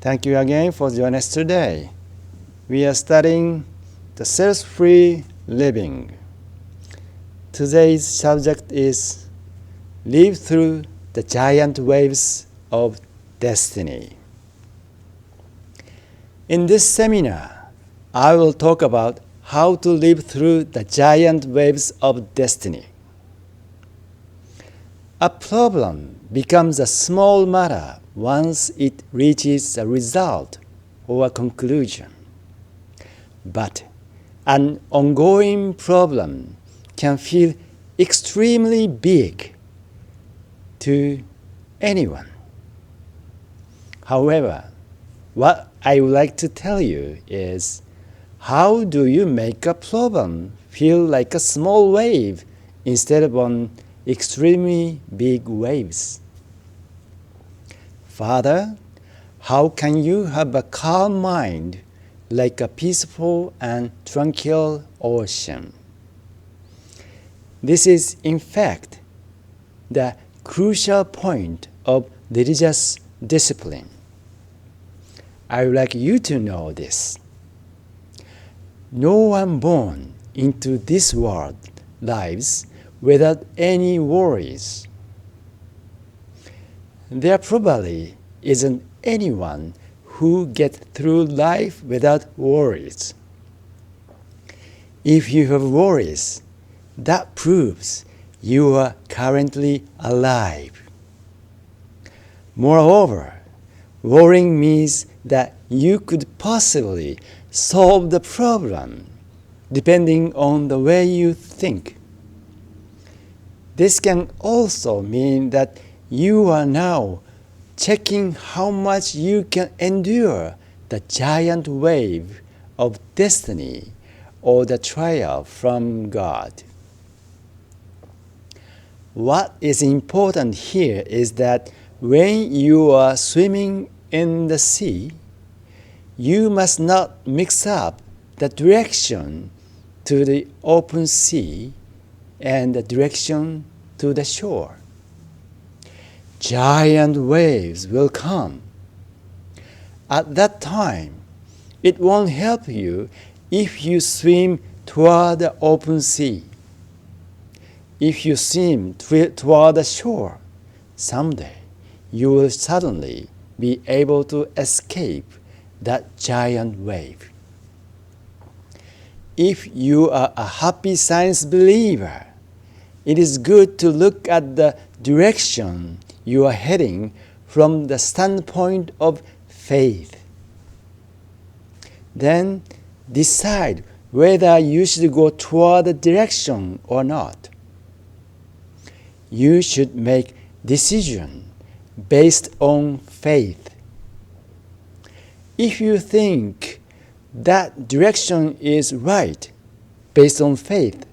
Thank you again for joining us today. We are studying the stress-free living. Today's subject is Live Through the Giant Waves of Destiny. In this seminar, I will talk about how to live through the giant waves of destiny. A problem becomes a small matter once it reaches a result or a conclusion. But an ongoing problem can feel extremely big to anyone. However, what I would like to tell you is, how do you make a problem feel like a small wave instead of an extremely big waves? Father, how can you have a calm mind like a peaceful and tranquil ocean? This is, in fact, the crucial point of religious discipline. I would like you to know this. No one born into this world lives without any worries. There probably isn't anyone who gets through life without worries. If you have worries, that proves you are currently alive. Moreover, worrying means that you could possibly solve the problem depending on the way you think. This can also mean that you are now checking how much you can endure the giant wave of destiny or the trial from God. What is important here is that when you are swimming in the sea, you must not mix up the direction to the open sea and the direction to the shore. Giant waves will come. At that time, it won't help you if you swim toward the open sea. If you swim toward the shore, someday you will suddenly be able to escape that giant wave. If you are a happy science believer, it is good to look at the direction you are heading from the standpoint of faith. Then decide whether you should go toward the direction or not. You should make decisions based on faith. If you think that direction is right based on faith,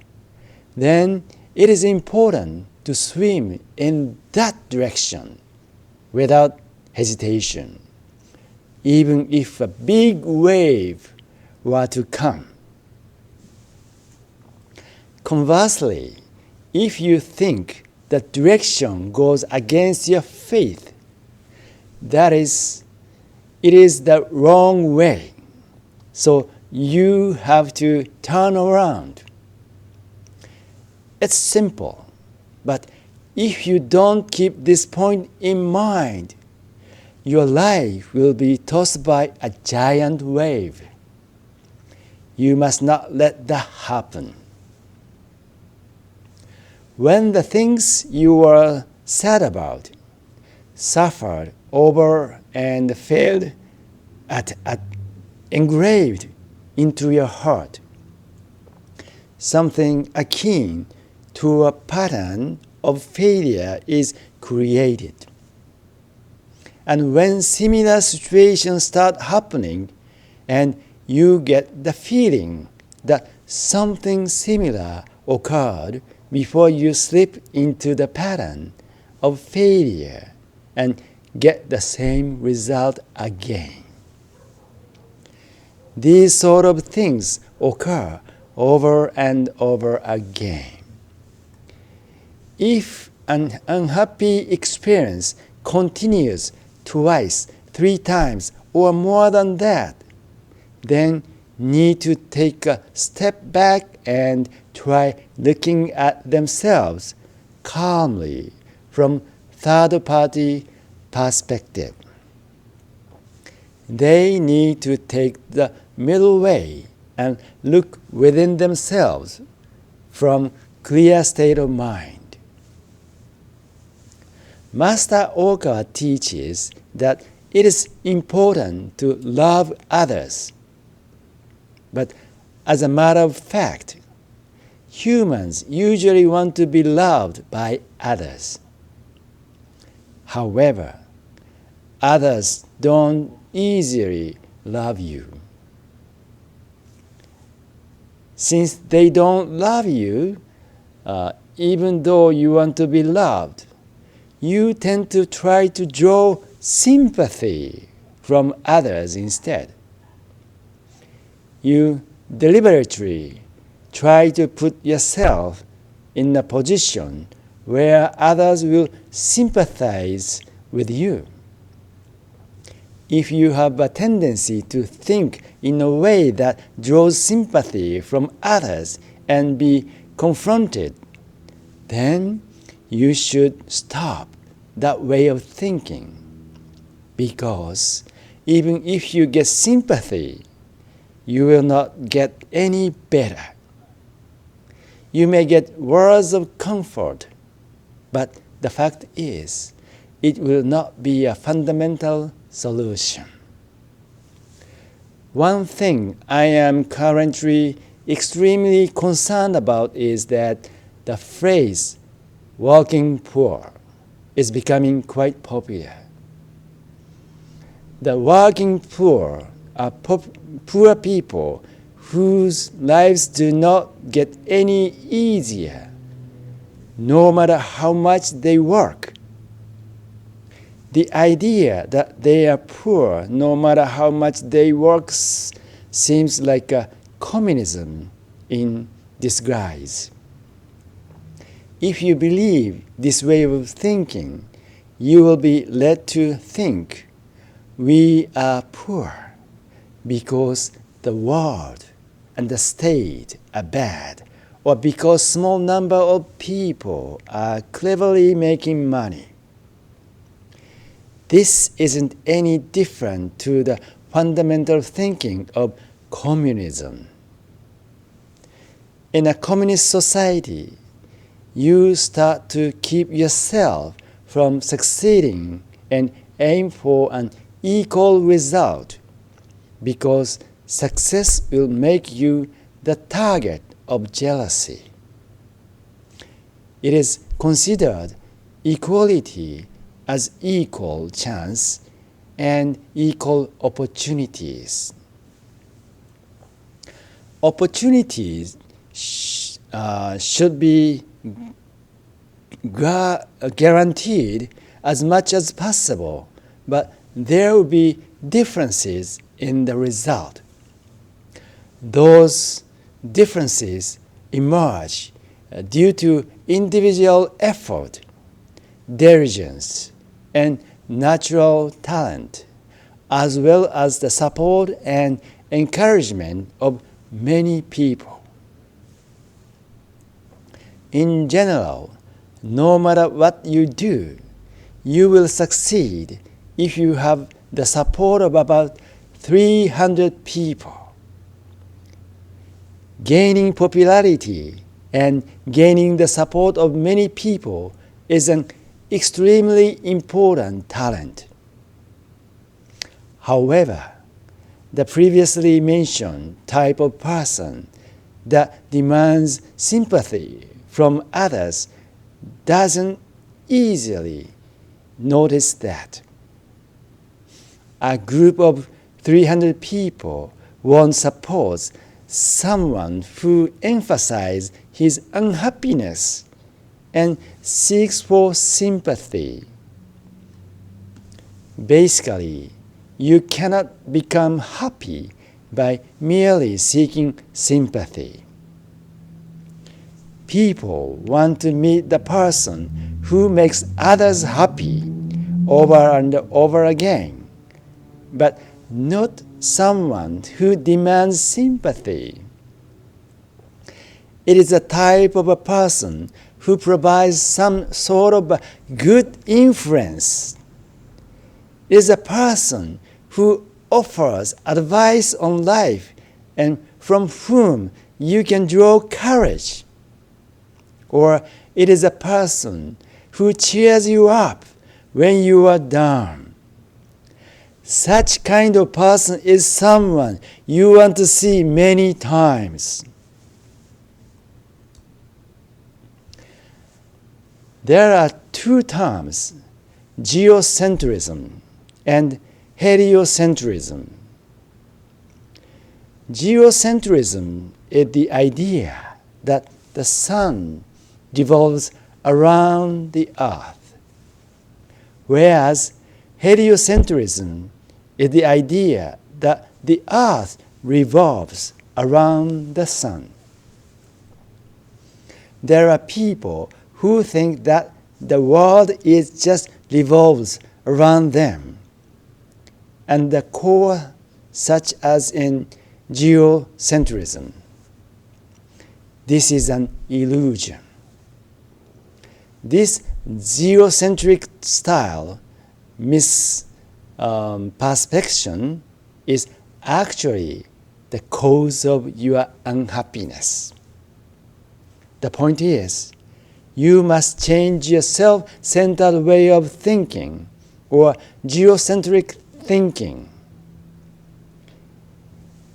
then it is important to swim in that direction without hesitation, even if a big wave were to come. Conversely, if you think that direction goes against your faith, it is the wrong way, so you have to turn around. It's simple, but if you don't keep this point in mind, your life will be tossed by a giant wave. You must not let that happen. When the things you were sad about, suffered over, and failed at engraved into your heart, something akin to a pattern of failure is created. And when similar situations start happening, and you get the feeling that something similar occurred before you slip into the pattern of failure and get the same result again. These sort of things occur over and over again. If an unhappy experience continues twice, 3 times, or more than that, then need to take a step back and try looking at themselves calmly from third-party perspective. They need to take the middle way and look within themselves from clear state of mind. Master Okawa teaches that it is important to love others. But as a matter of fact, humans usually want to be loved by others. However, others don't easily love you. Since they don't love you, even though you want to be loved, you tend to try to draw sympathy from others instead. You deliberately try to put yourself in a position where others will sympathize with you. If you have a tendency to think in a way that draws sympathy from others and be confronted, then you should stop that way of thinking. Because even if you get sympathy, you will not get any better. You may get words of comfort, but the fact is, it will not be a fundamental solution. One thing I am currently extremely concerned about is that the phrase "working poor" is becoming quite popular. The working poor are poor people whose lives do not get any easier, no matter how much they work. The idea that they are poor no matter how much they work seems like a communism in disguise. If you believe this way of thinking, you will be led to think we are poor because the world and the state are bad, or because small number of people are cleverly making money. This isn't any different to the fundamental thinking of communism. In a communist society, you start to keep yourself from succeeding and aim for an equal result, because success will make you the target of jealousy. It is considered equality as equal chance and equal opportunities. Opportunities should be guaranteed as much as possible, but there will be differences in the result. Those differences emerge due to individual effort, diligence, and natural talent, as well as the support and encouragement of many people. In general, no matter what you do, you will succeed if you have the support of about 300 people. Gaining popularity and gaining the support of many people is an extremely important talent. However, the previously mentioned type of person that demands sympathy from others doesn't easily notice that. A group of 300 people won't support someone who emphasizes his unhappiness and seeks for sympathy. Basically, you cannot become happy by merely seeking sympathy. People want to meet the person who makes others happy over and over again, but not someone who demands sympathy. It is a type of a person who provides some sort of a good influence. It is a person who offers advice on life and from whom you can draw courage. Or it is a person who cheers you up when you are down. Such kind of person is someone you want to see many times. There are two terms, geocentrism and heliocentrism. Geocentrism is the idea that the sun revolves around the earth, whereas heliocentrism is the idea that the earth revolves around the sun. There are people who think that the world just revolves around them, and the core such as in geocentrism. This is an illusion. This geocentric style misperception is actually the cause of your unhappiness. The point is, you must change your self-centered way of thinking or geocentric thinking.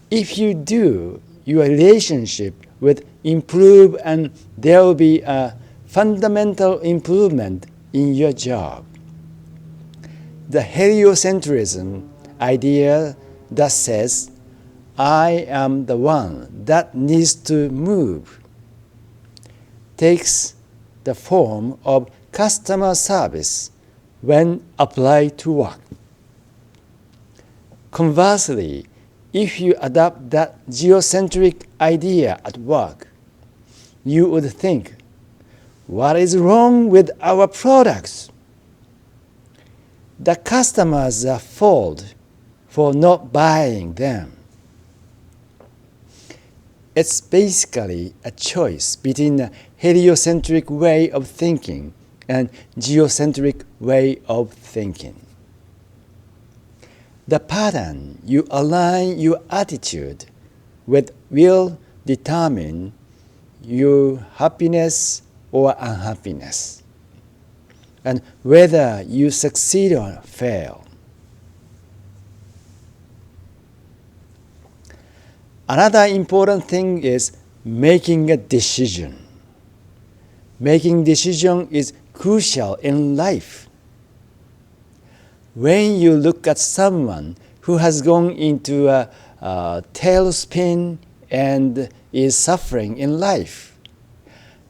If you do, your relationship will improve and there will be a fundamental improvement in your job. The heliocentrism idea that says, I am the one that needs to move, takes the form of customer service when applied to work. Conversely, if you adopt that geocentric idea at work, you would think, what is wrong with our products? The customers are fault for not buying them. It's basically a choice between a heliocentric way of thinking and geocentric way of thinking. The pattern you align your attitude with will determine your happiness or unhappiness, and whether you succeed or fail. Another important thing is making a decision. Making decision is crucial in life. When you look at someone who has gone into a tailspin and is suffering in life,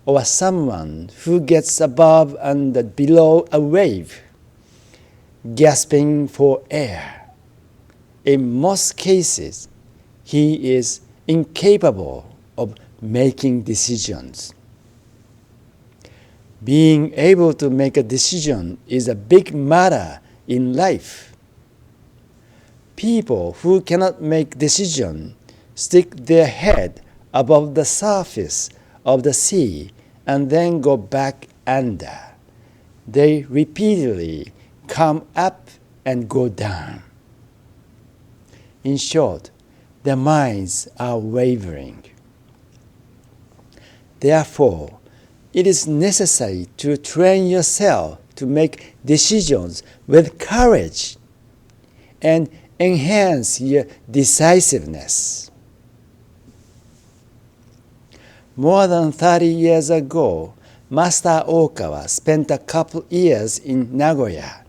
or someone who gets above and below a wave, gasping for air, in most cases, he is incapable of making decisions. Being able to make a decision is a big matter in life. People who cannot make decisions stick their head above the surface of the sea and then go back under. They repeatedly come up and go down. In short, their minds are wavering. Therefore, it is necessary to train yourself to make decisions with courage and enhance your decisiveness. More than 30 years ago, Master Okawa spent a couple years in Nagoya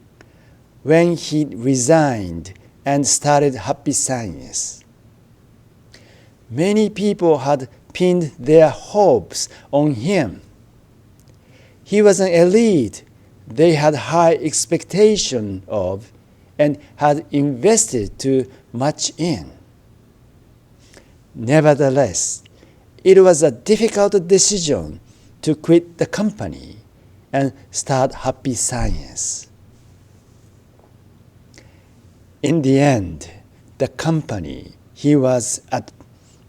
when he resigned and started Happy Science. Many people had pinned their hopes on him. He was an elite they had high expectation of and had invested too much in. Nevertheless, it was a difficult decision to quit the company and start Happy Science. In the end, the company he was at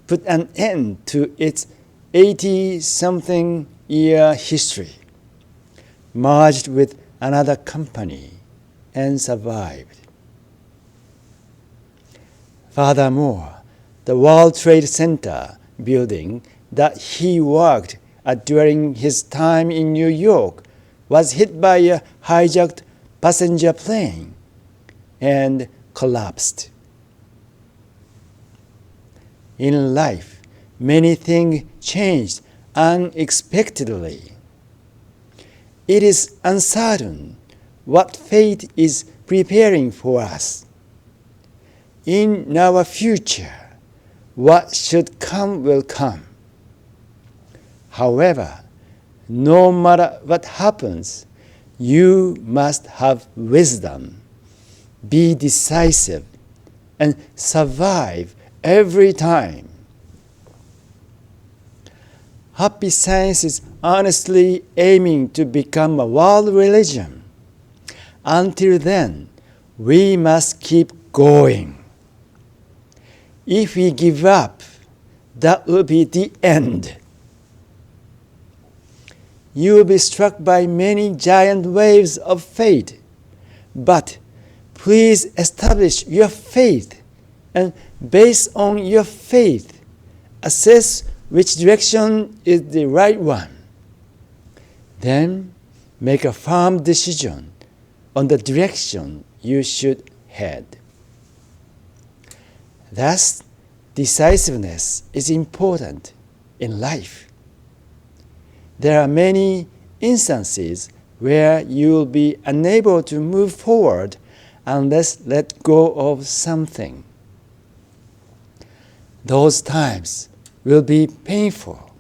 put an end to its 80-something year history, merged with another company, and survived. Furthermore, the World Trade Center building that he worked at during his time in New York was hit by a hijacked passenger plane and collapsed. In life, many things changed unexpectedly. It is uncertain what fate is preparing for us. In our future, what should come will come. However, no matter what happens, you must have wisdom, be decisive, and survive every time. Happy Science is honestly aiming to become a world religion. Until then, we must keep going. If we give up, that will be the end. You will be struck by many giant waves of fate, but please establish your faith, and based on your faith, assess which direction is the right one. Then make a firm decision on the direction you should head. Thus, decisiveness is important in life. There are many instances where you will be unable to move forward unless let go of something. Those times will be painful,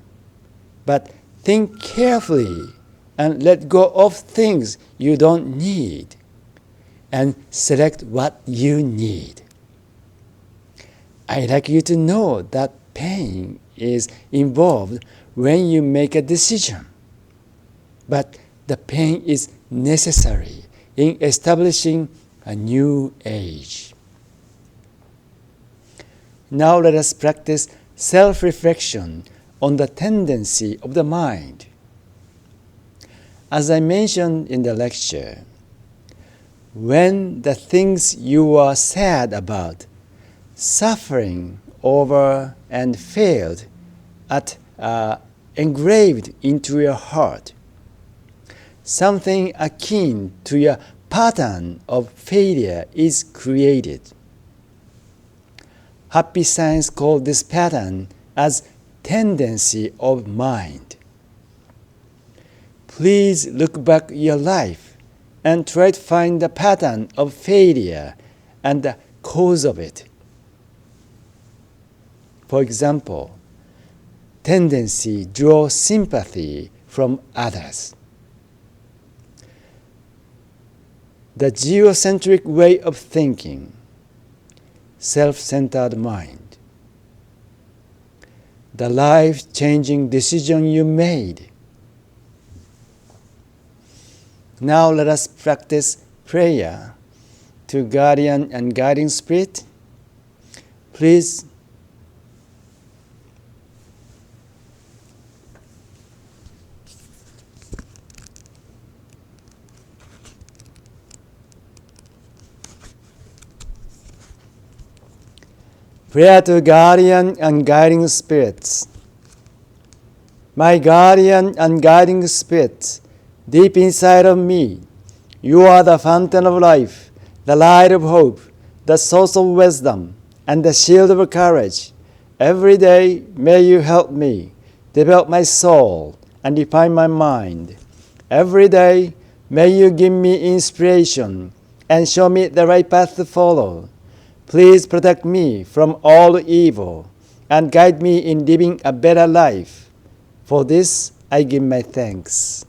but think carefully and let go of things you don't need and select what you need. I'd like you to know that pain is involved when you make a decision, but the pain is necessary in establishing a new age. Now let us practice self-reflection on the tendency of the mind. As I mentioned in the lecture, when the things you are sad about, suffering over, and failed at are engraved into your heart, something akin to a pattern of failure is created. Happy Science calls this pattern as tendency of mind. Please look back your life and try to find the pattern of failure and the cause of it. For example, tendency draws sympathy from others. The geocentric way of thinking, self-centered mind. The life-changing decision you made. Now let us practice prayer to Guardian and Guiding Spirit. Please prayer to Guardian and Guiding Spirits. My Guardian and Guiding Spirits, deep inside of me, you are the fountain of life, the light of hope, the source of wisdom, and the shield of courage. Every day may you help me develop my soul and refine my mind. Every day may you give me inspiration and show me the right path to follow. Please protect me from all evil and guide me in living a better life. For this, I give my thanks.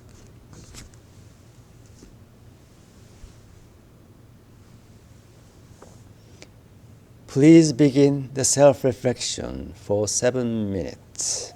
Please begin the self-reflection for 7 minutes.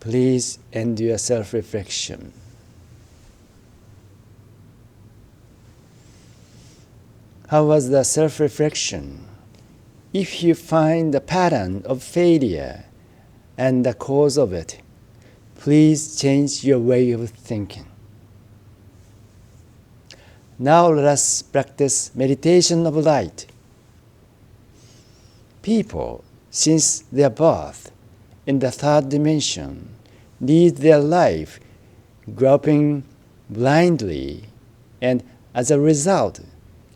Please end your self-reflection. How was the self-reflection? If you find the pattern of failure and the cause of it, please change your way of thinking. Now let us practice meditation of light. People, since their birth in the third dimension, lead their life groping blindly, and as a result,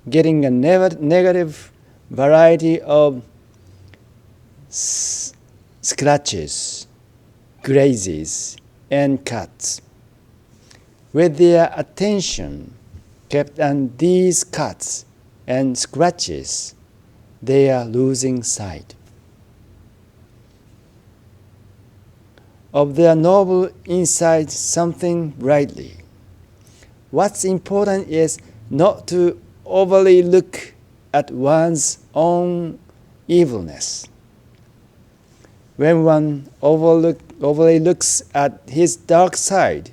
getting a negative variety of scratches, grazes, and cuts. With their attention kept on these cuts and scratches, they are losing sight of their noble inside something brightly. What's important is not to overly look at one's own evilness. When one overly looks at his dark side,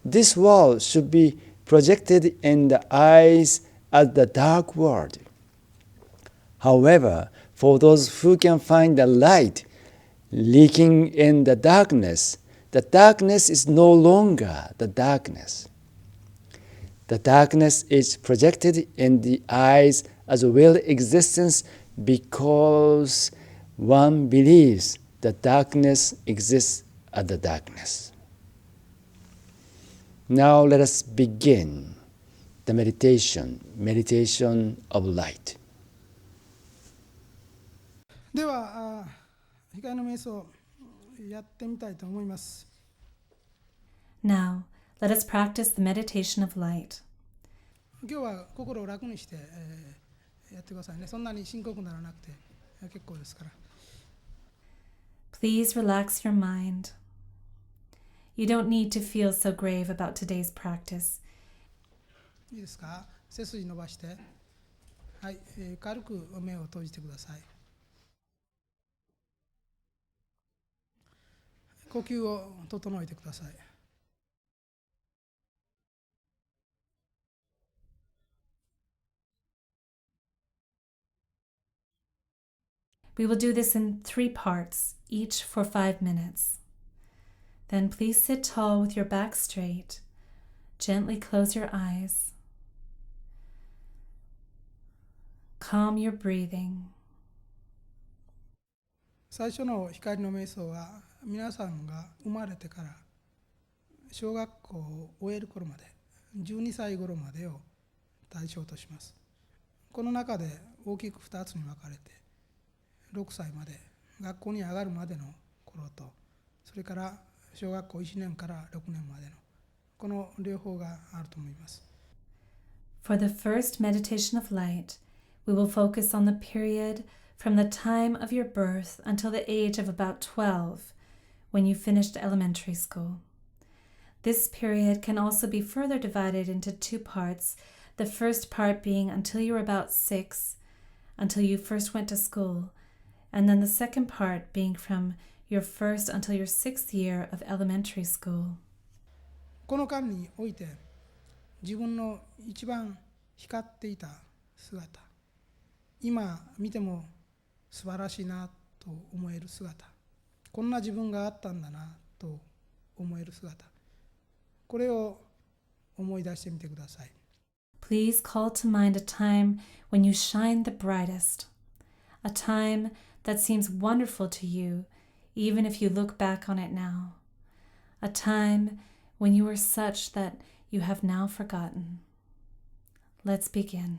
this world should be projected in the eyes as the dark world. However, for those who can find the light leaking in the darkness is no longer the darkness. The darkness is projected in the eyes as a real existence because one believes that darkness exists as the darkness. Now let us begin the meditation of light. では、光の瞑想やってみたいと思います。Now, let us practice the meditation of light. 今日は心を楽にして、やってくださいね。そんなに深刻にならなくて結構ですから。Please relax your mind. You don't need to feel so grave about today's practice. いいですか？背筋伸ばして、はい、軽く目を閉じてください。呼吸を整えてください。We will do this in 3 parts, each for 5 minutes. Then please sit tall with your back straight. Gently close your eyes. Calm your breathing. 最初の光の瞑想は皆さんが生まれてから小学校を終える頃まで12歳頃までを対象とします。この中で大きく2つに分かれて6歳まで学校に上がるまでの頃と、それから小学校1年から6年までのこの両方があると思います。For the first meditation of light, we will focus on the period from the time of your birth until the age of about 12, when you finished elementary school. This period can also be further divided into 2 parts, the first part being until you were about 6, until you first went to school, and then the second part being from your first until your 6th year of elementary school. この間において自分の一番光っていた姿、今見ても素晴らしいなと思える姿、こんな自分があったんだなと思える姿、これを思い出してみてください。Please call to mind a time when you shine the brightest, a time that seems wonderful to you, even if you look back on it now, a time when you were such that you have now forgotten. Let's begin.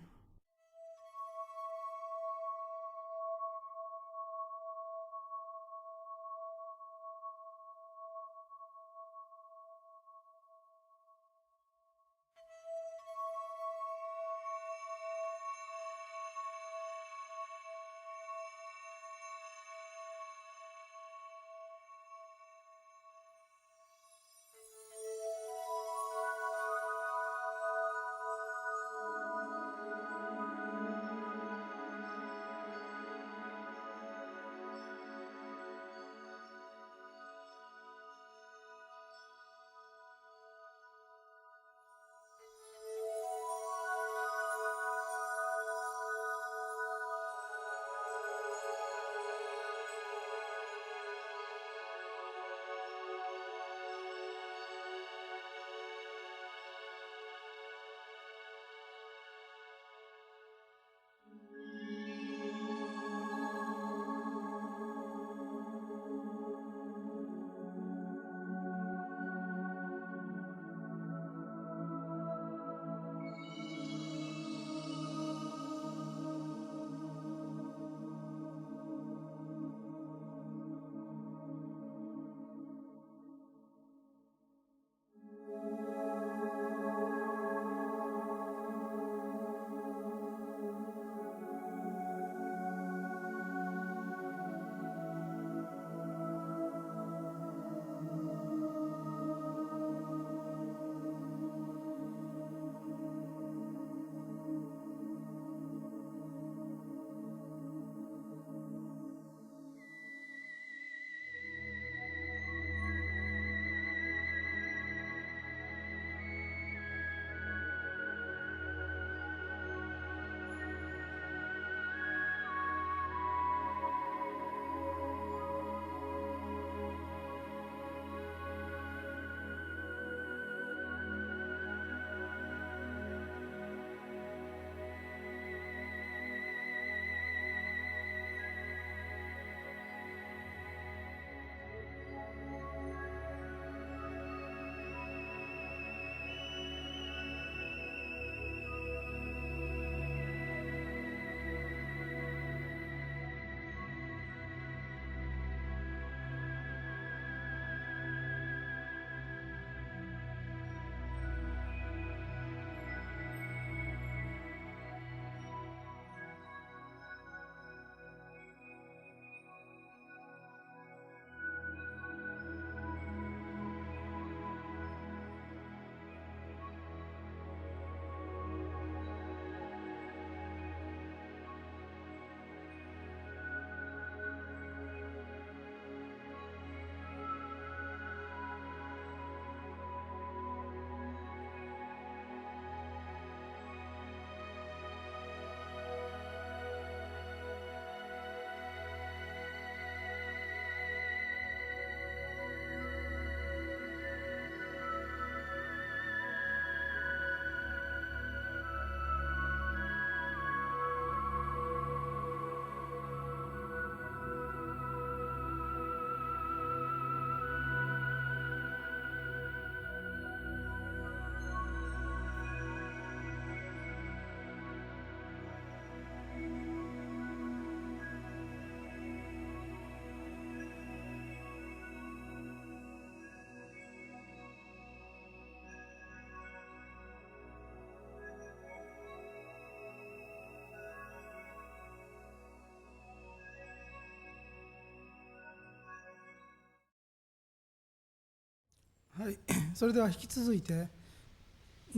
それでは引き続いて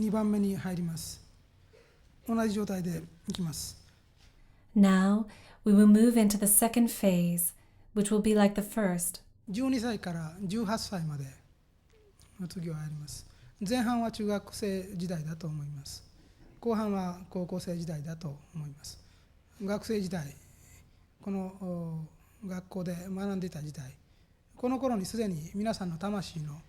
2番目に入ります。同じ状態でいきます。Now we will move into the second phase, which will be like the first. 12歳から18歳までの次は入ります。前半は中学生時代だと思います。後半は高校生時代だと思います。学生時代、この学校で学んでいた時代、この頃にすでに皆さんの魂の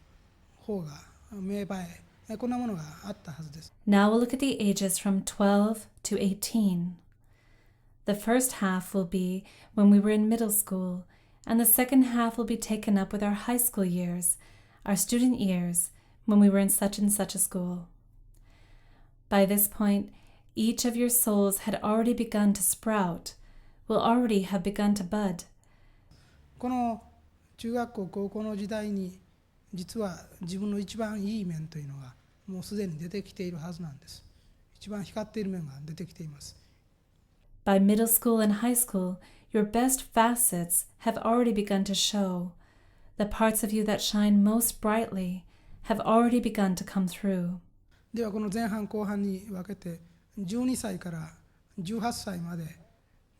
方が芽生え、こんなものがあったはずです。Now we'll look at the ages from 12 to 18. The first half will be when we were in middle school, and the second half will be taken up with our high school years, our student years, when we were in such and such a school. By this point, each of your souls had already begun to sprout, will already have begun to bud. この中学校高校の時代に実は自分の一番いい面というのがもうすでに出てきているはずなんです。一番光っている面が出てきています。By middle school and high school, your best facets have already begun to show. The parts of you that shine most brightly have already begun to come through. ではこの前半後半に分けて12歳から18歳まで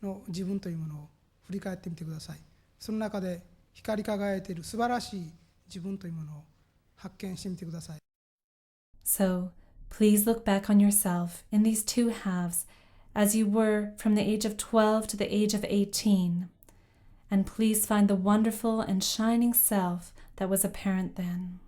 の自分というものを振り返ってみてください。その中で光り輝いている素晴らしい自分というものを発見してみてください。So, please look back on yourself in these two halves as you were from the age of 12 to the age of 18, and please find the wonderful and shining self that was apparent then.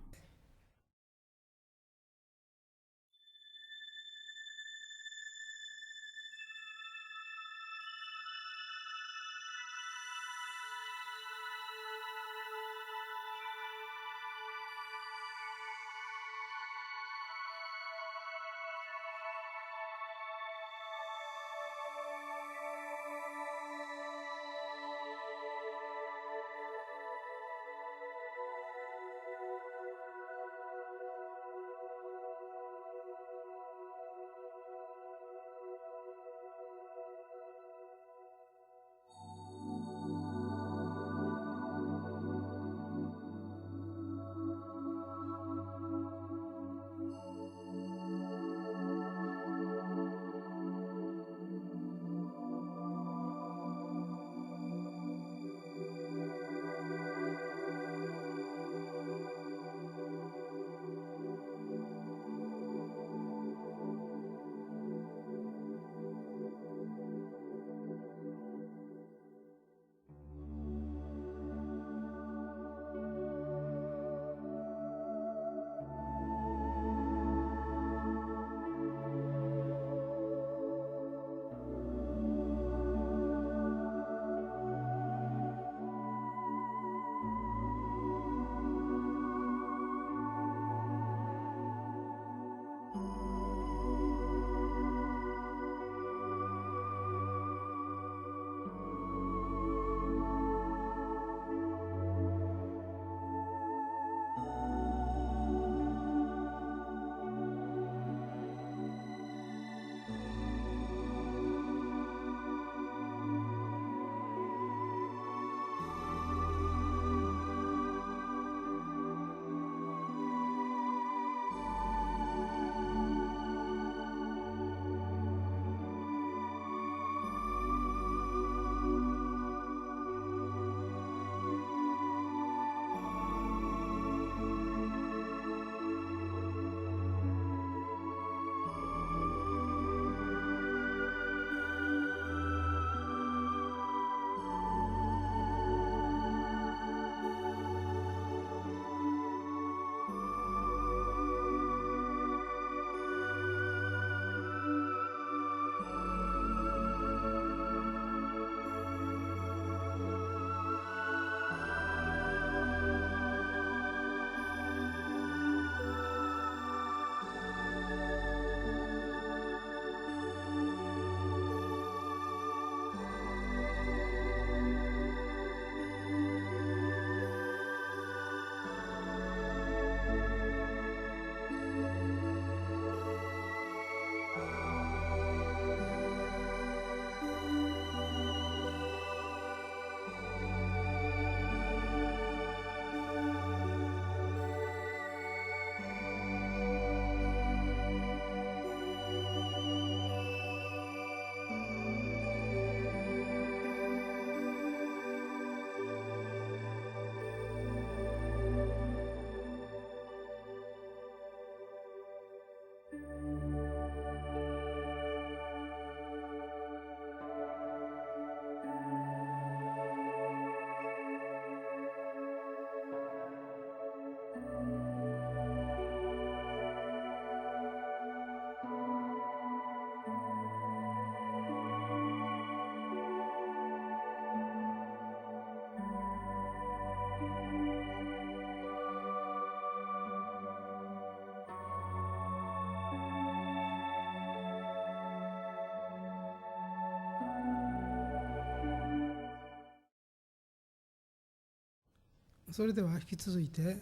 それでは引き続いて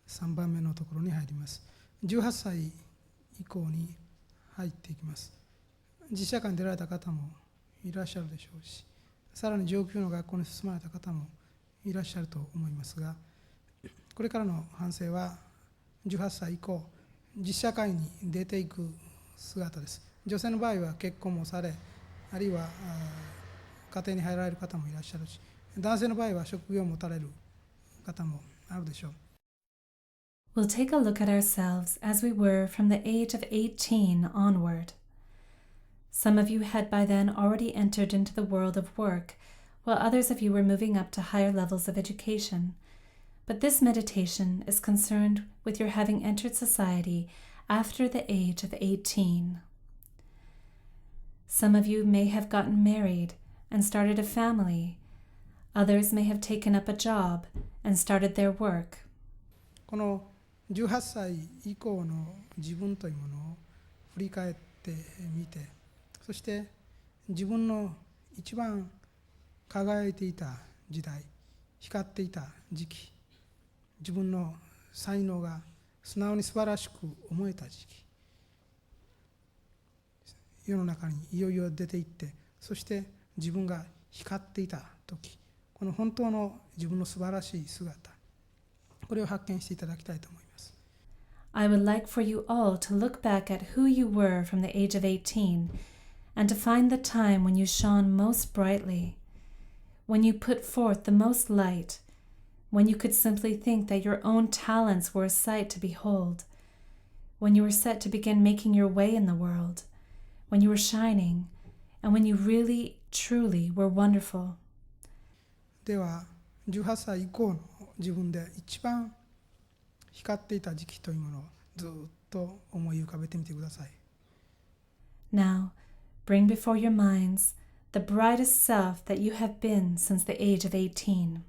3番目のところに入ります。18歳以降に入っていきます。実社会に出られた方もいらっしゃるでしょうし、さらに上級の学校に進まれた方もいらっしゃると思いますが、これからの反省は18歳以降、実社会に出ていく姿です。女性の場合は結婚もされ、あるいは家庭に入られる方もいらっしゃるし、男性の場合は職業を持たれる方もあるでしょう。We'll take a look at ourselves as we were from the age of 18 onward. Some of you had by then already entered into the world of work, while others of you were moving up to higher levels of education. But this meditation is concerned with your having entered society after the age of 18. Some of you may have gotten married and started a family. Others may have taken up a job and started their work. この18歳以降の自分というものを振り返ってみて、そして自分の一番輝いていた時代、光っていた時期、自分の才能が素直に素晴らしく思えた時期、世の中にいよいよ出ていって、そして自分が光っていた時、この本当の自分の素晴らしい姿、これを発見していただきたいと思います。I would like for you all to look back at who you were from the age of 18 and to find the time when you shone most brightly, when you put forth the most light, when you could simply think that your own talents were a sight to behold, when you were set to begin making your way in the world, when you were shining, and when you really, truly were wonderful. では、18歳以降の自分で一番光っていた時期というものをずっと思い浮かべてみてください。Now, bring before your minds the brightest self that you have been since the age of 18.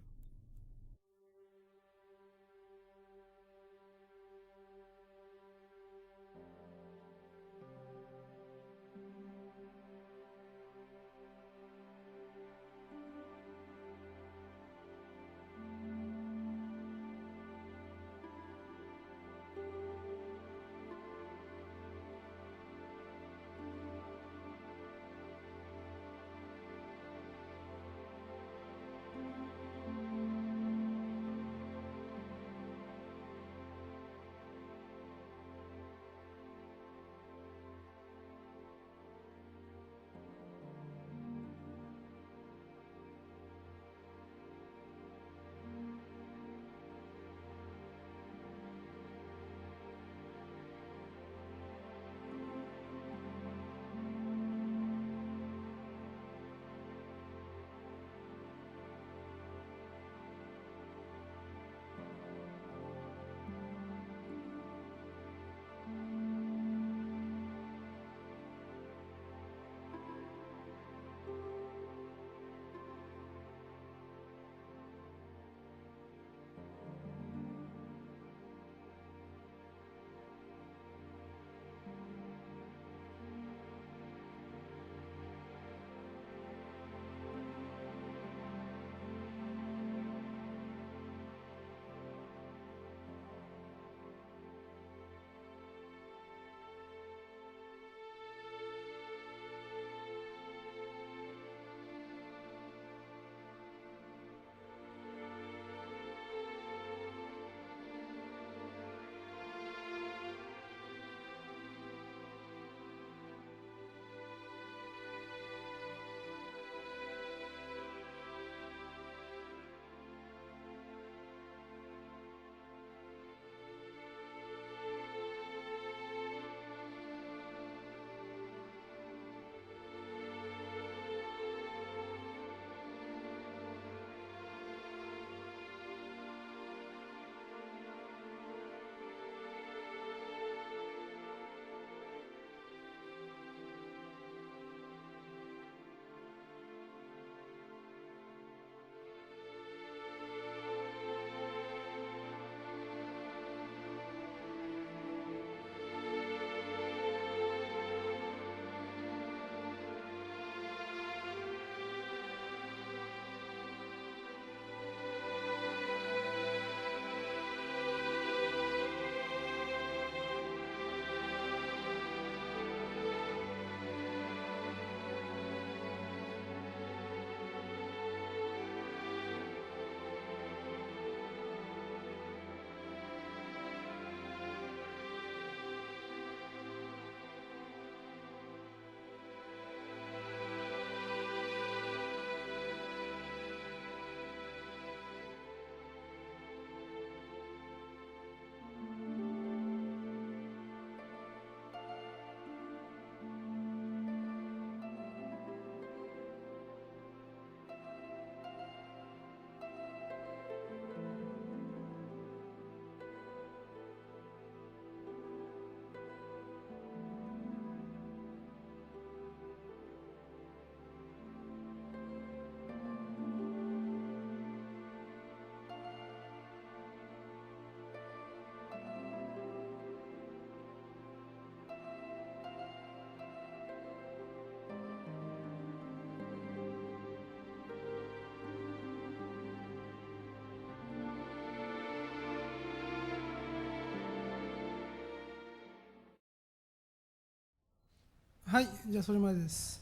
はい、じゃあそれまでです。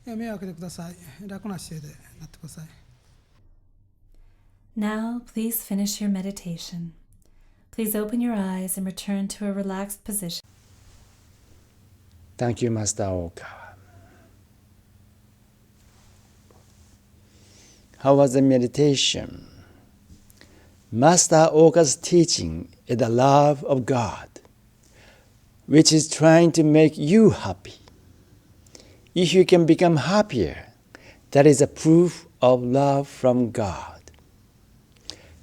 目を開けてください。楽な姿勢でなってください。Now, please finish your meditation. Please open your eyes and return to a relaxed position. Thank you, Master Oka. How was the meditation? Master Oka's teaching is the love of God, which is trying to make you happy. If you can become happier, that is a proof of love from God.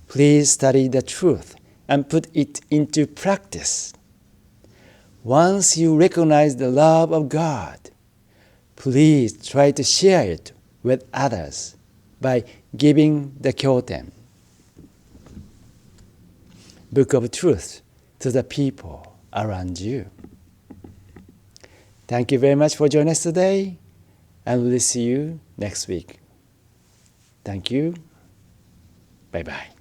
Please study the truth and put it into practice. Once you recognize the love of God, please try to share it with others by giving the Kyoten, Book of Truth, to the people around you. Thank you very much for joining us today, and we'll see you next week. Thank you. Bye-bye.